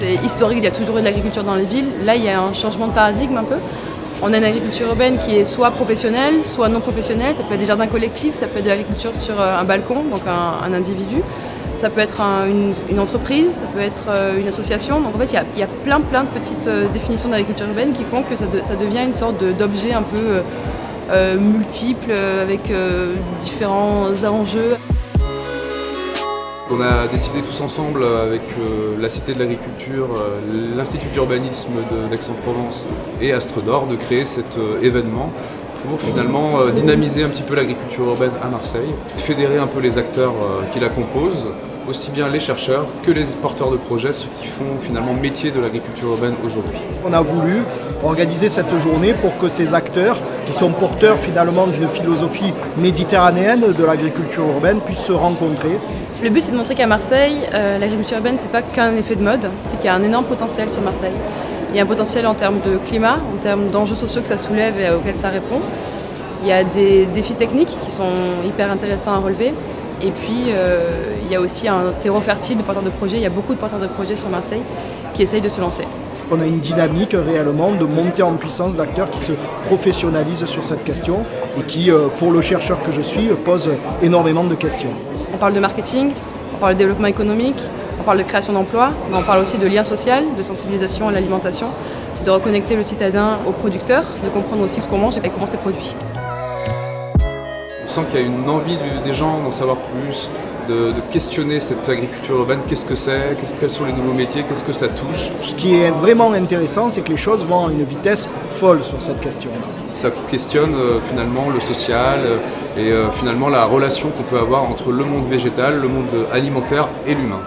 C'est historique, il y a toujours eu de l'agriculture dans les villes. Là, il y a un changement de paradigme un peu. On a une agriculture urbaine qui est soit professionnelle, soit non professionnelle. Ça peut être des jardins collectifs, ça peut être de l'agriculture sur un balcon, donc un individu. Ça peut être une entreprise, ça peut être une association. Donc en fait, il y a plein de petites définitions d'agriculture urbaine qui font que ça devient une sorte d'objet un peu multiple, avec différents enjeux. On a décidé tous ensemble avec la Cité de l'Agriculture, l'Institut d'Urbanisme d'Aix-en-Provence et Astre d'Or de créer cet événement pour finalement dynamiser un petit peu l'agriculture urbaine à Marseille, fédérer un peu les acteurs qui la composent, aussi bien les chercheurs que les porteurs de projets, ceux qui font finalement métier de l'agriculture urbaine aujourd'hui. On a voulu organiser cette journée pour que ces acteurs, qui sont porteurs finalement d'une philosophie méditerranéenne de l'agriculture urbaine, puissent se rencontrer. Le but, c'est de montrer qu'à Marseille, l'agriculture urbaine, c'est pas qu'un effet de mode, c'est qu'il y a un énorme potentiel sur Marseille. Il y a un potentiel en termes de climat, en termes d'enjeux sociaux que ça soulève et auxquels ça répond. Il y a des défis techniques qui sont hyper intéressants à relever. Et puis, il y a aussi un terreau fertile de porteurs de projets. Il y a beaucoup de porteurs de projets sur Marseille qui essayent de se lancer. On a une dynamique réellement de montée en puissance d'acteurs qui se professionnalisent sur cette question et qui, pour le chercheur que je suis, posent énormément de questions. On parle de marketing, on parle de développement économique, on parle de création d'emplois, mais on parle aussi de lien social, de sensibilisation à l'alimentation, de reconnecter le citadin au producteur, de comprendre aussi ce qu'on mange et comment c'est produit. On sent qu'il y a une envie des gens d'en savoir plus, de questionner cette agriculture urbaine, qu'est-ce que c'est, quels sont les nouveaux métiers, qu'est-ce que ça touche. Ce qui est vraiment intéressant, c'est que les choses vont à une vitesse folle sur cette question. Ça questionne finalement le social et finalement la relation qu'on peut avoir entre le monde végétal, le monde alimentaire et l'humain.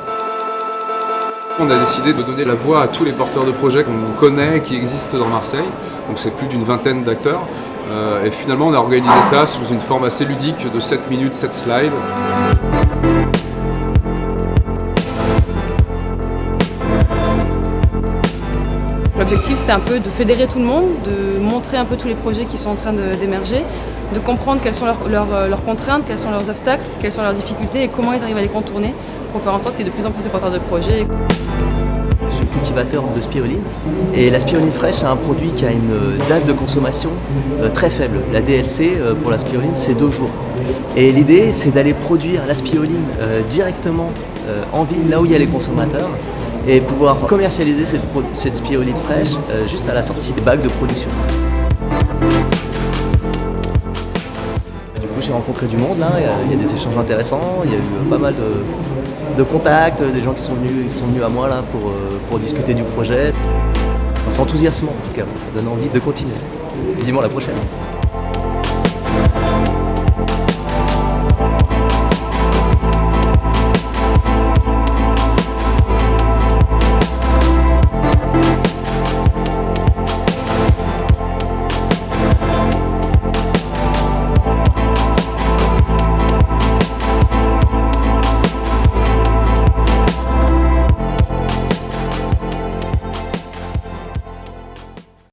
On a décidé de donner la voix à tous les porteurs de projets qu'on connaît, qui existent dans Marseille. Donc c'est plus d'une vingtaine d'acteurs. Et finalement on a organisé ça sous une forme assez ludique de 7 minutes, 7 slides. L'objectif, c'est un peu de fédérer tout le monde, de montrer un peu tous les projets qui sont en train d'émerger, de comprendre quelles sont leurs contraintes, quels sont leurs obstacles, quelles sont leurs difficultés et comment ils arrivent à les contourner pour faire en sorte qu'il y ait de plus en plus de porteurs de projets. Je suis cultivateur de spiruline et la spiruline fraîche c'est un produit qui a une date de consommation très faible. La DLC pour la spiruline c'est 2 jours. Et l'idée c'est d'aller produire la spiruline directement en ville, là où il y a les consommateurs, et pouvoir commercialiser cette spiruline fraîche juste à la sortie des bacs de production. Du coup j'ai rencontré du monde là, il y a des échanges intéressants, il y a eu pas mal de contacts, des gens qui sont venus à moi là pour discuter du projet. C'est enthousiasmant en tout cas, ça donne envie de continuer. Vivement la prochaine.